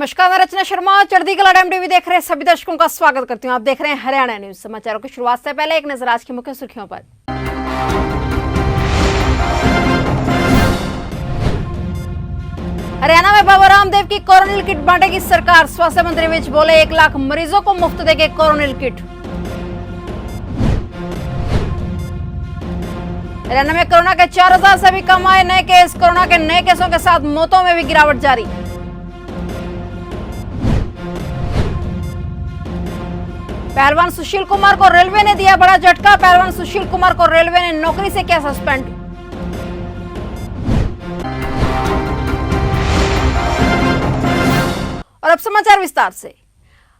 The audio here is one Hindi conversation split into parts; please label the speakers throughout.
Speaker 1: नमस्कार, मैं रचना शर्मा चढ़ती कला टाइम टीवी देख रहे सभी दर्शकों का स्वागत करती हूं। आप देख रहे हैं हरियाणा न्यूज। समाचारों की शुरुआत से पहले एक नजर आज की मुख्य सुर्खियों पर। हरियाणा में बाबा रामदेव की कोरोनिल किट बांटेगी सरकार। स्वास्थ्य मंत्री विज बोले 1 लाख मरीजों को मुफ्त देंगे कोरोनिल किट। हरियाणा में कोरोना के 4000 से भी कम आए नए केस। कोरोना के नए केसों के साथ मौतों में भी गिरावट जारी। पहलवान सुशील कुमार को रेलवे ने दिया बड़ा झटका। पहलवान सुशील कुमार को रेलवे ने नौकरी से किया सस्पेंड। और अब समाचार विस्तार से।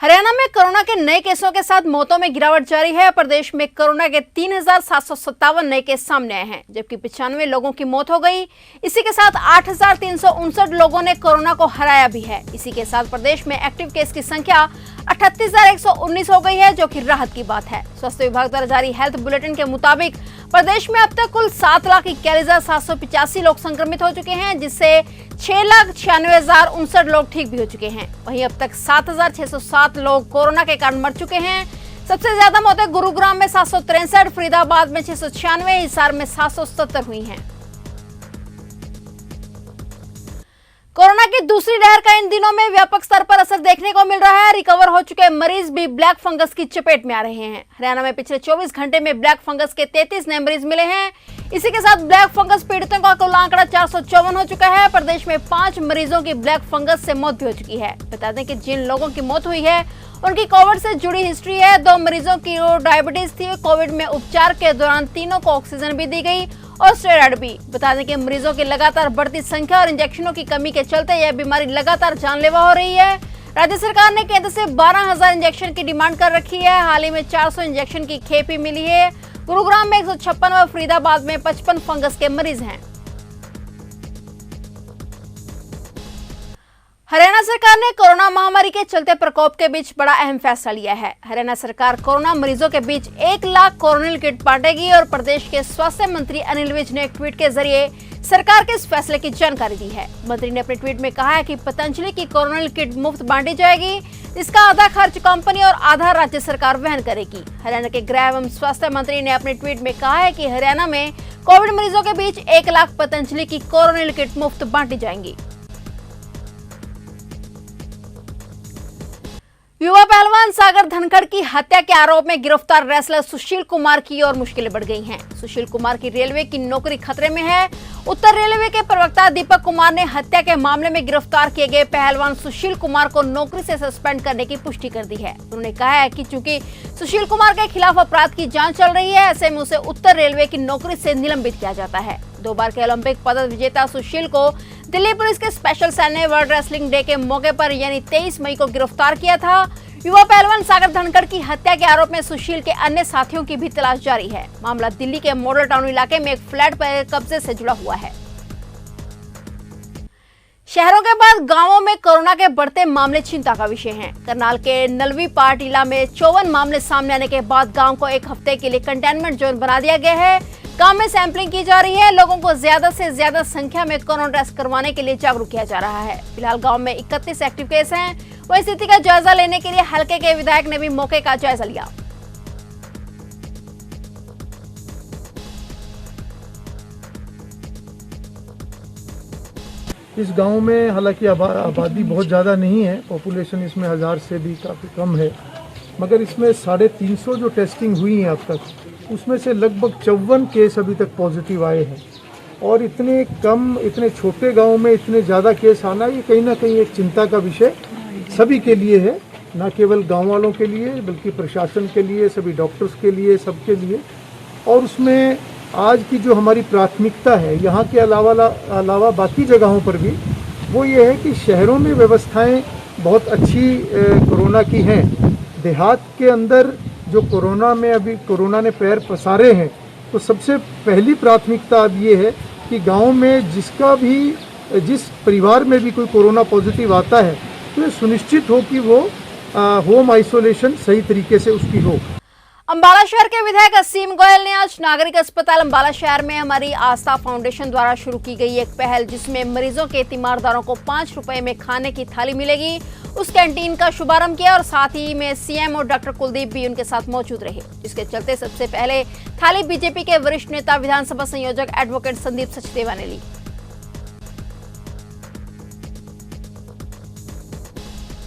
Speaker 1: हरियाणा में कोरोना के नए केसों के साथ मौतों में गिरावट जारी है। प्रदेश में कोरोना के 3757 नए केस सामने आए हैं, जबकि 95 लोगों की मौत हो गई। इसी के साथ 8359 लोगों ने कोरोना को हराया भी है। इसी के साथ प्रदेश में एक्टिव केस की संख्या 38,119 हो गई है, जो कि राहत की बात है। स्वास्थ्य विभाग द्वारा जारी हेल्थ बुलेटिन के मुताबिक प्रदेश में अब तक कुल 7,41,785 लोग संक्रमित हो चुके हैं, जिससे 6,96,059 लोग ठीक भी हो चुके हैं। वहीं अब तक 7,607 लोग कोरोना के कारण मर चुके हैं। सबसे ज्यादा मौतें गुरुग्राम में 763, फरीदाबाद में 696, हिसार में 770 हुई हैं। कोरोना की दूसरी लहर का इन दिनों में व्यापक स्तर पर असर देखने को मिल रहा है। रिकवर हो चुके मरीज भी ब्लैक फंगस की चपेट में आ रहे हैं। हरियाणा में पिछले 24 घंटे में ब्लैक फंगस के 33 नए मरीज मिले हैं। इसी के साथ ब्लैक फंगस पीड़ितों का कुल आंकड़ा 454 हो चुका है। प्रदेश में 5 मरीजों की ब्लैक फंगस से मौत भी हो चुकी है। बता दें कि जिन लोगों की मौत हुई है उनकी कोविड से जुड़ी हिस्ट्री है। 2 मरीजों की डायबिटीज थी। कोविड में उपचार के दौरान तीनों को ऑक्सीजन भी दी गई और स्टेरॉइड भी। बता दें कि मरीजों की लगातार बढ़ती संख्या और इंजेक्शनों की कमी के चलते यह बीमारी लगातार जानलेवा हो रही है। राज्य सरकार ने केंद्र से 12,000 इंजेक्शन की डिमांड कर रखी है। हाल ही में 400 इंजेक्शन की खेप भी मिली है। गुरुग्राम में 156 और फरीदाबाद में 55 फंगस के मरीज हैं। हरियाणा सरकार ने कोरोना महामारी के चलते प्रकोप के बीच बड़ा अहम फैसला लिया है। हरियाणा सरकार कोरोना मरीजों के बीच 1 लाख कोरोनिल किट बांटेगी और प्रदेश के स्वास्थ्य मंत्री अनिल विज ने एक ट्वीट के जरिए सरकार के इस फैसले की जानकारी दी है। मंत्री ने अपने ट्वीट में कहा है कि पतंजलि की कोरोनिल किट मुफ्त बांटी जाएगी, इसका आधा खर्च कंपनी और आधा राज्य सरकार वहन करेगी। हरियाणा के गृह एवं स्वास्थ्य मंत्री ने अपने ट्वीट में कहा है कि हरियाणा में कोविड मरीजों के बीच 1 लाख पतंजलि की कोरोनिल किट मुफ्त बांटी जाएंगी। युवा पहलवान सागर धनखड़ की हत्या के आरोप में गिरफ्तार रेसलर सुशील कुमार की और मुश्किलें बढ़ गई हैं। सुशील कुमार की रेलवे की नौकरी खतरे में है। उत्तर रेलवे के प्रवक्ता दीपक कुमार ने हत्या के मामले में गिरफ्तार किए गए पहलवान सुशील कुमार को नौकरी से सस्पेंड करने की पुष्टि कर दी है। उन्होंने कहा है कि चूंकि सुशील कुमार के खिलाफ अपराध की जांच चल रही है, ऐसे में उसे उत्तर रेलवे की नौकरी से निलंबित किया जाता है। 2 बार के ओलंपिक पदक विजेता सुशील को दिल्ली पुलिस के स्पेशल सेल ने वर्ल्ड रेसलिंग डे के मौके पर यानी 23 मई को गिरफ्तार किया था। युवा पहलवान सागर धनखड़ की हत्या के आरोप में सुशील के अन्य साथियों की भी तलाश जारी है। मामला दिल्ली के मॉडल टाउन इलाके में एक फ्लैट पर कब्जे से जुड़ा हुआ है। शहरों के बाद गांवों में कोरोना के बढ़ते मामले चिंता का विषय हैं। करनाल के नलवी पाटीला में 54 मामले सामने आने के बाद गांव को 1 हफ्ते के लिए कंटेनमेंट जोन बना दिया गया है। गांव में सैंपलिंग की जा रही है। लोगों को ज्यादा से ज्यादा संख्या में कोरोना टेस्ट करवाने के लिए जागरूक किया जा रहा है। फिलहाल गांव में 31 एक्टिव केस हैं। वहीं स्थिति का जायजा लेने के लिए हलके के विधायक ने भी मौके का जायजा लिया।
Speaker 2: इस गांव में हालांकि आबादी बहुत ज़्यादा नहीं है, पॉपुलेशन इसमें 1000 से भी काफ़ी कम है, मगर इसमें 350 जो टेस्टिंग हुई है अब तक, उसमें से लगभग 54 केस अभी तक पॉजिटिव आए हैं। और इतने छोटे गांव में इतने ज़्यादा केस आना, ये कहीं ना कहीं एक चिंता का विषय सभी के लिए है, न केवल गांव वालों के लिए बल्कि प्रशासन के लिए, सभी डॉक्टर्स के लिए, सबके लिए। और उसमें आज की जो हमारी प्राथमिकता है यहाँ के अलावा बाकी जगहों पर भी, वो ये है कि शहरों में व्यवस्थाएं बहुत अच्छी कोरोना की हैं। देहात के अंदर जो अभी कोरोना ने पैर पसारे हैं, तो सबसे पहली प्राथमिकता अब ये है कि गांव में जिस परिवार में भी कोई कोरोना पॉजिटिव आता है, तो ये सुनिश्चित हो कि वो होम आइसोलेशन सही तरीके से उसकी हो।
Speaker 1: अंबाला शहर के विधायक असीम गोयल ने आज नागरिक अस्पताल अंबाला शहर में हमारी आस्था फाउंडेशन द्वारा शुरू की गई एक पहल जिसमें मरीजों के तीमारदारों को 5 रुपए में खाने की थाली मिलेगी, उस कैंटीन का शुभारंभ किया और साथ ही में सीएम और डॉक्टर कुलदीप भी उनके साथ मौजूद रहे, जिसके चलते सबसे पहले थाली बीजेपी के वरिष्ठ नेता विधानसभा संयोजक एडवोकेट संदीप सचदेवा ने ली।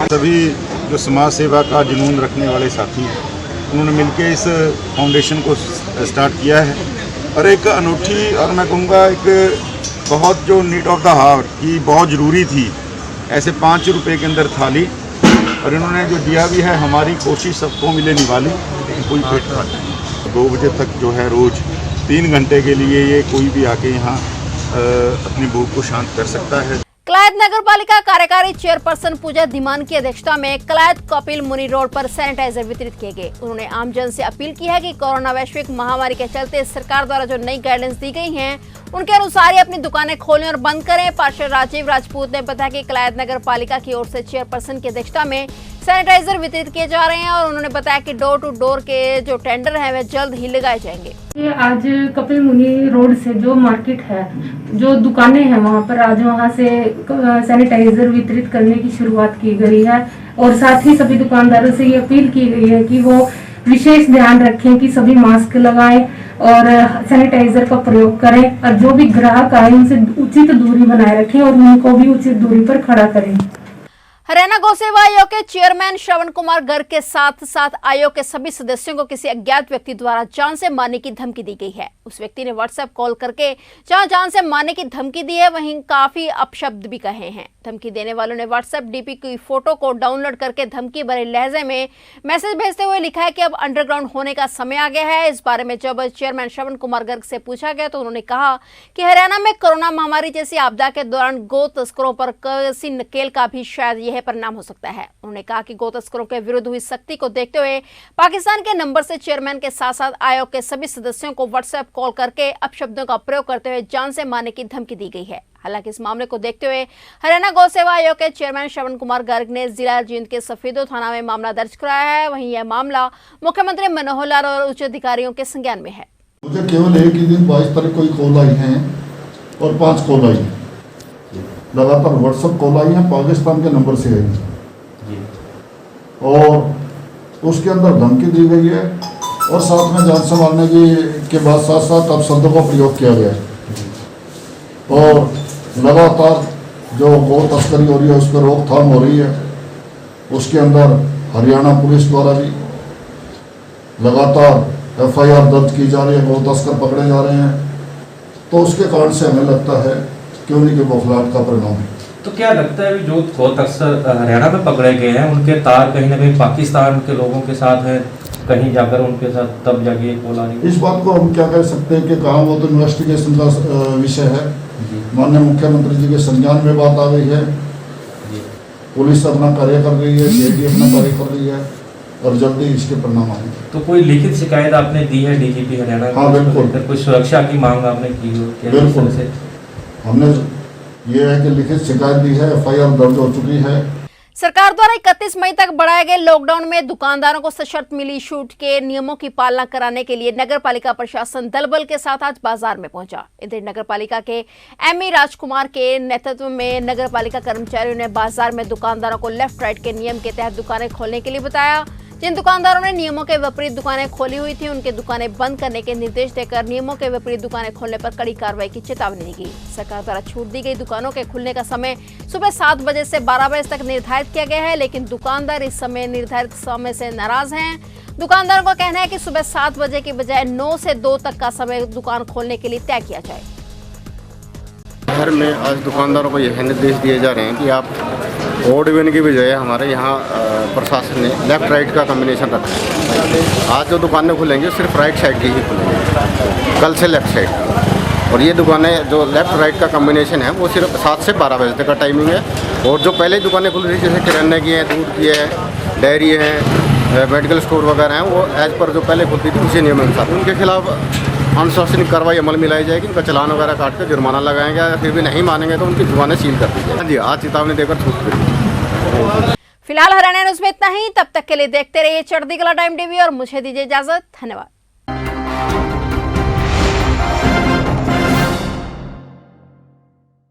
Speaker 3: सभी जो समाज सेवा का जुनून रखने वाले साथी हैं उन्होंने मिलकर इस फाउंडेशन को स्टार्ट किया है और एक अनूठी और मैं कहूँगा एक बहुत जो नीड ऑफ द हार्ट की बहुत ज़रूरी थी ऐसे 5 रुपए के अंदर थाली, और इन्होंने जो दिया भी है हमारी कोशिश सबको मिले निवाली, लेकिन कोई पेट खाली 2 बजे तक जो है रोज़ 3 घंटे के लिए ये कोई भी आके यहाँ अपनी भूख को शांत कर सकता है।
Speaker 1: कलायत नगर पालिका कार्यकारी चेयरपर्सन पूजा धीमान की अध्यक्षता में कलायत कपिल मुनि रोड पर सैनिटाइजर वितरित किए गए। उन्होंने आमजन से अपील की है कि कोरोना वैश्विक महामारी के चलते सरकार द्वारा जो नई गाइडेंस दी गई हैं उनके अनुसार ही अपनी दुकानें खोलें और बंद करें। पार्षद राजीव राजपूत ने बताया कि कलायत नगर पालिका की ओर से चेयरपर्सन की अध्यक्षता में सैनिटाइजर वितरित किए जा रहे हैं और उन्होंने बताया कि डोर टू डोर के जो टेंडर हैं वे जल्द ही लगाए जाएंगे।
Speaker 4: ये आज कपिल मुनि रोड से जो मार्केट है, जो दुकानें हैं वहाँ पर आज वहाँ से सैनिटाइजर वितरित करने की शुरुआत की गई है और साथ ही सभी दुकानदारों से ये अपील की गई है कि वो विशेष ध्यान रखें कि सभी मास्क लगाएं और सैनिटाइजर का प्रयोग करें और जो भी ग्राहक आए उनसे उचित दूरी बनाए रखें और उनको भी उचित दूरी पर खड़ा करें।
Speaker 1: हरियाणा गौ सेवा आयोग के चेयरमैन श्रवण कुमार गर्ग के साथ साथ आयोग के सभी सदस्यों को किसी अज्ञात व्यक्ति द्वारा जान से मारने की धमकी दी गई है। उस व्यक्ति ने व्हाट्सएप कॉल करके जहां जान से मारने की धमकी दी है वहीं काफी अपशब्द भी कहे हैं। धमकी देने वालों ने व्हाट्सएप डीपी की फोटो को डाउनलोड करके धमकी भरे लहजे में मैसेज भेजते हुए लिखा है कि अब अंडरग्राउंड होने का समय आ गया है। इस बारे में जब चेयरमैन श्रवण कुमार गर्ग से पूछा गया तो उन्होंने कहा कि हरियाणा में कोरोना महामारी जैसी आपदा के दौरान गौ तस्करों पर किसी नकेल का भी शायद यह परिणाम हो सकता है। उन्होंने कहा कि गौ तस्करों के विरुद्ध हुई सख्ती को देखते हुए पाकिस्तान के नंबर से चेयरमैन के साथ साथ आयोग के सभी सदस्यों को व्हाट्सएप कॉल करके अपशब्दों का प्रयोग करते हुए जान से मारने की धमकी दी गई है। हालांकि इस मामले को देखते हुए हरियाणा गौ सेवा आयोग के चेयरमैन श्रवण कुमार गर्ग ने जिला जींद के सफेदो थाना में मामला दर्ज कराया है। वहीं यह मामला मुख्यमंत्री मनोहर लाल और उच्च अधिकारियों के संज्ञान में है।
Speaker 5: मुझे केवल एक ही दिन 22 तारीख को कॉल आई है और 5 कॉल आई है, लगातार व्हाट्सएप कॉल आई है, पाकिस्तान के नंबर से आई है और उसके अंदर धमकी दी गई है और साथ में जान संभालने के बाद साथ साथ अपशब्दों का प्रयोग किया गया है और लगातार जो गौ तस्करी हो रही है उस पर रोकथाम हो रही है। उसके अंदर हरियाणा पुलिस द्वारा भी लगातार FIR दर्ज की जा रही है, गौ तस्कर पकड़े जा रहे हैं, तो उसके कारण से हमें लगता है कि उन्हीं के बौखलाहट का परिणाम है।
Speaker 6: तो क्या लगता है जो गौ तस्कर हरियाणा में पकड़े गए हैं उनके तार कहीं ना कहीं पाकिस्तान के लोगों के साथ है, कहीं जाकर उनके साथ तब जाके बोला नहीं?
Speaker 5: इस बात को हम क्या कह सकते हैं कि कहाँ वो तो इन्वेस्टिगेशन का विषय है। माननीय मुख्यमंत्री जी के संज्ञान में बात आ गई है, पुलिस अपना कार्य कर रही है, CID अपना कार्य कर रही है और जल्दी इसके परिणाम आएंगे।
Speaker 6: तो कोई लिखित शिकायत आपने दी है DGP हरियाणा?
Speaker 5: हाँ बिल्कुल।
Speaker 6: कोई सुरक्षा की मांग आपने की हो?
Speaker 5: बिल्कुल, हमने ये है कि लिखित शिकायत दी है, FIR दर्ज हो चुकी है।
Speaker 1: सरकार द्वारा 31 मई तक बढ़ाए गए लॉकडाउन में दुकानदारों को सशर्त मिली छूट के नियमों की पालना कराने के लिए नगर पालिका प्रशासन दल बल के साथ आज बाजार में पहुंचा। इधर नगर पालिका के ME राजकुमार के नेतृत्व में नगर पालिका कर्मचारियों ने बाजार में दुकानदारों को लेफ्ट राइट के नियम के तहत दुकानें खोलने के लिए बताया। जिन दुकानदारों ने नियमों के विपरीत दुकानें खोली हुई थी उनके दुकानें बंद करने के निर्देश देकर नियमों के विपरीत दुकानें खोलने पर कड़ी कार्रवाई की चेतावनी दी गई। सरकार द्वारा छूट दी गई दुकानों के खुलने का समय सुबह 7 बजे से 12 बजे तक निर्धारित किया गया है, लेकिन दुकानदार इस समय निर्धारित समय से नाराज हैं। दुकानदारों का कहना है कि सुबह 7 बजे की बजाय 9 से 2 तक का समय दुकान खोलने के लिए तय किया जाए।
Speaker 7: शहर में आज दुकानदारों को यह निर्देश दिए जा रहे हैं कि आप ओड इवन की बजाय हमारे यहाँ प्रशासन ने लेफ्ट राइट का कम्बिनेशन रखा है। आज जो दुकानें खुलेंगी सिर्फ राइट साइड की ही खुलेंगी, कल से लेफ्ट साइड। और ये दुकानें जो लेफ्ट राइट का कम्बिनेशन है वो सिर्फ 7 से 12 बजे तक का टाइमिंग है। और जो पहले ही दुकानें खुल रही जैसे किराने की हैं, दूध की है, डेयरी है, मेडिकल स्टोर वगैरह हैं, वो एज पर जो पहले खुलती थी उसी नियम अनुसार उनके खिलाफ अनुशासनिक कार्रवाई अमल में लाई जाएगी। उनका चालान वगैरह काट कर जुर्माना लगाएंगे, फिर भी नहीं मानेंगे तो उनकी दुकानें सील कर दी जाएगी। जी आज चेतावनी देकर छूट दी।
Speaker 1: फिलहाल हरियाणा न्यूज में इतना ही। तब तक के लिए देखते रहिए चढ़ती कला टाइम टीवी और मुझे दीजिए इजाजत। धन्यवाद।